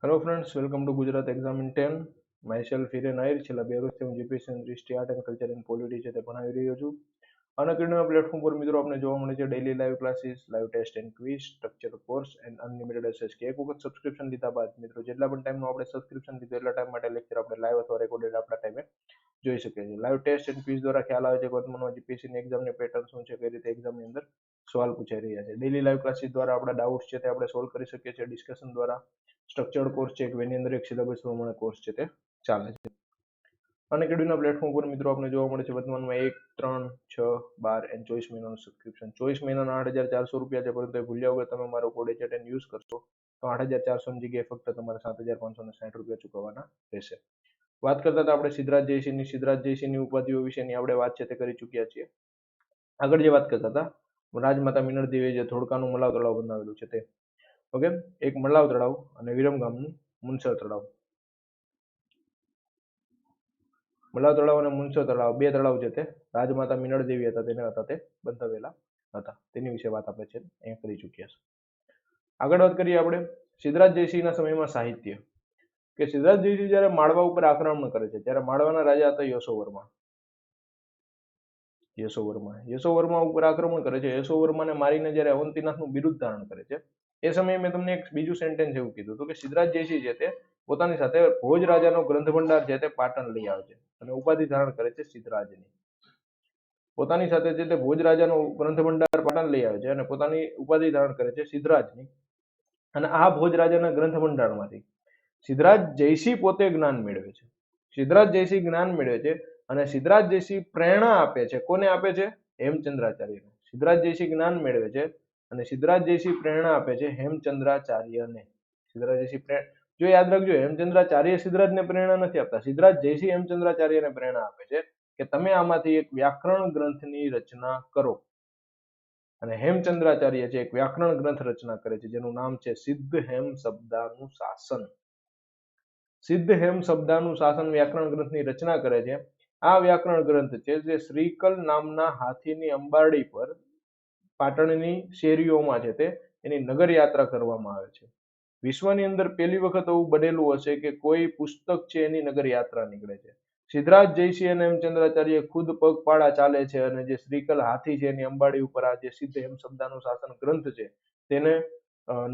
Hello friends, welcome to Gujarat Exam in 10. Myself Hiren Ahir, છેલ્લા 2 વર્ષથી હું GPSC history art and culture and polity છે તે ભણાવી રહ્યો છું. અનઅકેડમી પ્લેટફોર્મ પર મિત્રો આપણે જોવા મળે છે daily live classes, live test and quiz, structure course and unlimited access કે એક વખત સબસ્ક્રિપ્શન લીધા બાદ મિત્રો જેટલા પણ ટાઈમનું આપણે સબસ્ક્રિપ્શન લીધું એટલા ટાઈમ માટે લેક્ચર આપણે લાઈવ અથવા રેકોર્ડેડ આપણા ટાઈમે જોઈ શકીએ છીએ. લાઈવ ટેસ્ટ એન્ડ ક્વિઝ દ્વારા ખ્યાલ આવે છે કે વર્તમાનમાં જીપીએસસીની એક્ઝામની પેટર્ન શું છે, કઈ રીતે એક્ઝામની અંદર સવાલ પૂછાઈ રહ્યા છે. ડેલી લાઈવ ક્લાસીસ દ્વારા આપણા ડાઉટ્સ છે તે આપણે સોલ્વ કરી શકીએ છીએ. ડિસ્કશન દ્વારા સ્ટ્રક્ચર્ડ કોર્સ છે, એની અંદર એક સિલેબસ પ્રમાણે કોર્સ છે તે ચાલે છે. અનએકેડમીના પ્લેટફોર્મ પર મિત્રો આપણે જોવા મળે છે વર્તમાનમાં 1, 3, 6, 12 એન્ડ 24 મહિનાનું સબસ્ક્રિપ્શન. 24 મહિનાના 8,400 છે, પરંતુ એ ભૂલ્યા વગર તમે મારો કોડ એચએટએન યુઝ કરશો તો 8,400 ની જગ્યાએ ફક્ત તમારે 7,560 ચૂકવવાના રહેશે. વાત કરતા હતા આપણે સિદ્ધરાજ જયસિંહની ઉપાધિઓ વિશેની આપણે વાત છે તે કરી ચૂક્યા છીએ. આગળ જે વાત કરતા હતા રાજમાતા મિનળ દેવીએ જે ધોળકાનું મલાવ તળાવ બનાવેલું છે તે ઓકે, એક મલાવ તળાવ અને વિરમગામનું મુનસર તળાવ. મલાવ તળાવ અને મુનસર તળાવ બે તળાવ છે તે રાજમાતા મિનળ દેવી હતા તે બંધાવેલા હતા. તેની વિશે વાત આપણે છે અહીંયા કરી ચૂક્યા છે. આગળ વાત કરીએ આપણે સિદ્ધરાજ જયસિંહના સમયમાં સાહિત્ય કે સિદ્ધરાજ જયસિંહ જ્યારે માળવા ઉપર આક્રમણ કરે છે ત્યારે માળવાના રાજા હતા યશોવર્મા ઉપર આક્રમણ કરે છે. યશોવર્માને મારીને જ્યારે અવંતીનાથનું બિરુદ ધારણ કરે છે એ સમયે મેં તમને એક બીજું સેન્ટેન્સ એવું કીધું હતું કે સિદ્ધરાજ જયસિંહ છે તે પોતાની સાથે ભોજ રાજાનો ગ્રંથ ભંડાર છે તે પાટણ લઈ આવે છે અને ઉપાધિ ધારણ કરે છે સિદ્ધરાજની. પોતાની સાથે છે તે ભોજ રાજાનો ગ્રંથ ભંડાર પાટણ લઈ આવે છે અને પોતાની ઉપાધિ ધારણ કરે છે સિદ્ધરાજની. અને આ ભોજ રાજાના ગ્રંથ ભંડારમાંથી સિદ્ધરાજ જયસિંહ પોતે જ્ઞાન મેળવે છે. સિદ્ધરાજ જયસિંહ જ્ઞાન મેળવે છે અને સિદ્ધરાજ જયસિંહ પ્રેરણા આપે છે. કોને આપે છે? હેમચંદ્રાચાર્યને. સિદ્ધરાજ જયસિંહ જ્ઞાન મેળવે છે અને સિદ્ધરાજ જયસિંહ પ્રેરણા આપે છે હેમચંદ્રાચાર્યને. સિદ્ધરાજ જયસિંહ જો યાદ રાખજો, હેમચંદ્રાચાર્ય સિદ્ધરાજને પ્રેરણા નથી આપતા, સિદ્ધરાજ જયસિંહ હેમચંદ્રાચાર્યને પ્રેરણા આપે છે કે તમે આમાંથી એક વ્યાકરણ ગ્રંથની રચના કરો. અને હેમચંદ્રાચાર્ય છે એક વ્યાકરણ ગ્રંથ રચના કરે છે જેનું નામ છે સિદ્ધ હેમ શબ્દાનું શાસન. સિદ્ધ હેમ શબ્દાનું શાસન વ્યાકરણ ગ્રંથની રચના કરે છે. આ વ્યાકરણ ગ્રંથ છે જે શ્રીકલ નામના હાથીની અંબાડી પર પાટણની શેરીઓમાં છે તે એની નગર યાત્રા કરવામાં આવે છે. વિશ્વની અંદર પહેલી વખત એવું બનેલું હશે કે કોઈ પુસ્તક છે એની નગર યાત્રા નીકળે છે. સિદ્ધરાજ જયસિંહ અને હેમચંદ્રાચાર્ય ખુદ પગપાળા ચાલે છે અને જે શ્રીકલ હાથી છે એની અંબાડી ઉપર આ જે સિદ્ધ હેમ શબ્દાનું શાસન ગ્રંથ છે તેને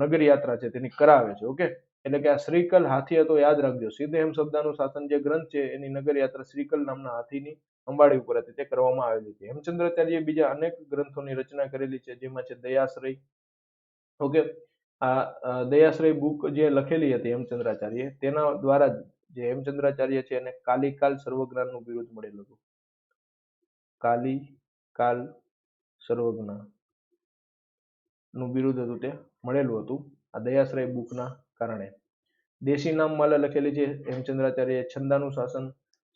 નગર યાત્રા છે તેની કરાવે છે. ઓકે, એટલે કે આ શ્રીકલ હાથી હતો, યાદ રાખજો. સિદ્ધ હેમ શબ્દાનું શાસન જે ગ્રંથ છે એની નગર યાત્રા શ્રીકલ નામના હાથીની અંબાડી ઉપર હતી તે કરવામાં આવેલી હતી. હેમચંદ્રાચાર્ય બીજા અનેક ગ્રંથોની રચના કરેલી છે જેમાં છે દયાશ્રય. ઓકે, આ દયાશ્રય બુક જે લખેલી હતી હેમચંદ્રાચાર્ય તેના દ્વારા જે હેમચંદ્રાચાર્ય છે એને કાલિકાલ સર્વજ્ઞાનનું બિરુદ મળેલું હતું. કાલિકાલ સર્વજ્ઞ નું બિરુદ હતું તે મળેલું હતું આ દયાશ્રય બુકના કારણે. દેશી નામ માલા લખેલી છે હેમચંદ્રાચાર્ય. છંદાનું શાસન.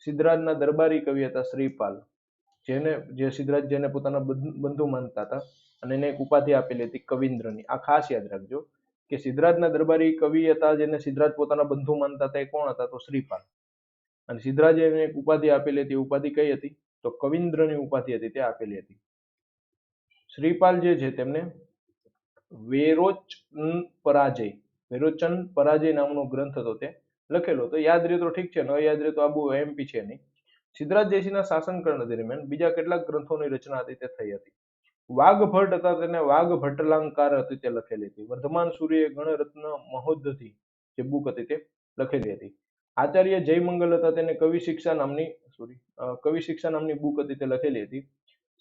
સિદ્ધરાજના દરબારી કવિ હતા શ્રીપાલ, જે સિદ્ધરાજ જેને પોતાના બંધુ માનતા હતા અને એને એક ઉપાધિ આપેલી હતી કવિન્દ્રની. આ ખાસ યાદ રાખજો કે સિદ્ધરાજના દરબારી કવિ હતા જેને સિદ્ધરાજ પોતાના બંધુ માનતા હતા એ કોણ હતા? તો શ્રીપાલ. અને સિદ્ધરાજે એને એક ઉપાધિ આપેલી હતી. ઉપાધિ કઈ હતી? તો કવિન્દ્રની ઉપાધિ હતી તે આપેલી હતી. શ્રીપાલ જે છે તેમને વેરોચન પરાજય નામનો ગ્રંથ હતો તે લખેલો હતો. યાદ રહે તો ઠીક છે, ન યાદ રહે તો આ બહુ એમપી છે નહીં. સિદ્ધરાજ જયસિંહના શાસનકાળ દરમિયાન બીજા કેટલાક ગ્રંથોની રચના હતી તે થઈ હતી. વાઘભટ્ટ હતા તેને વાઘભટ્ટલાંકાર હતી તે લખેલી હતી. વર્ધમાન સૂર્ય ગણરત્ન મહોદધિ જે બુક હતી તે લખેલી હતી. આચાર્ય જયમંગલ હતા તેને કવિ શિક્ષા નામની બુક હતી તે લખેલી હતી.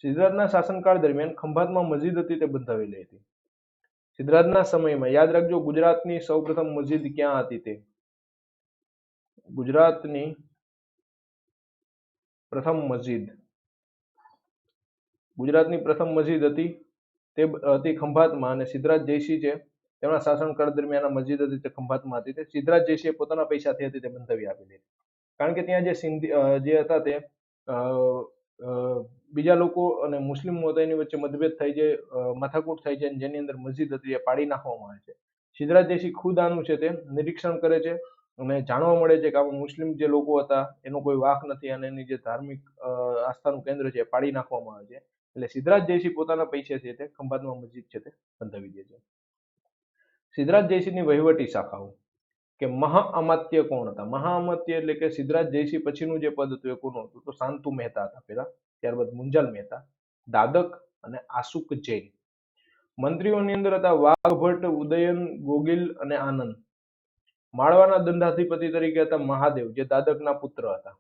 સિદ્ધરાજના શાસનકાળ દરમિયાન ખંભાતમાં મસ્જિદ હતી તે બંધાવેલી હતી. સિદ્ધરાજના સમયમાં યાદ રાખજો ગુજરાતની સૌપ્રથમ મસ્જિદ ક્યાં હતી તે? ગુજરાતની પ્રથમ મસ્જિદ હતી તે હતી ખંભાતમાં અને સિદ્ધરાજ જયસિંહ છે તેમના શાસનકાળ દરમિયાન મસ્જિદ હતી તે ખંભાતમાં હતી. તે સિદ્ધરાજ જયસિંહે પોતાના પૈસાથી હતી તે બંધાવી આપેલી હતી. કારણ કે ત્યાં જે સિંધી જે હતા તે બીજા લોકો અને મુસ્લિમો હતા એની વચ્ચે મતભેદ થાય છે, માથાકૂટ થાય છે, જેની અંદર મસ્જિદ હતી એ પાડી નાખવામાં આવે છે. સિદ્ધરાજ જયસિંહ ખુદ આનું છે તે નિરીક્ષણ કરે છે અને જાણવા મળે છે કે આમાં મુસ્લિમ જે લોકો હતા એનો કોઈ વાંક નથી અને એની જે ધાર્મિક આસ્થાનું કેન્દ્ર છે એ પાડી નાખવામાં આવે છે. એટલે સિદ્ધરાજ જયસિંહ પોતાના પૈસેથી તે ખંભાતમાં મસ્જિદ છે તે બંધાવી દે છે. સિદ્ધરાજ જયસિંહની વહીવટી શાખાઓ. કે મહાઅમાત્ય કોણ હતા? મહાઅમાત્ય એટલે કે સિદ્ધરાજ જયસિંહ પછીનું જે પદ હતું એ કોનું હતું? તો શાંતુ મહેતા હતા પેલા, ત્યારબાદ મુંજાલ મહેતા, દાદક અને આસુક જૈન. મંત્રીઓની અંદર હતા વાઘભટ્ટ, ઉદયન, ગોગિલ અને આનંદ. માળવાના દંડાધિપતિ તરીકે હતા મહાદેવ, જે દાદકના પુત્ર હતા.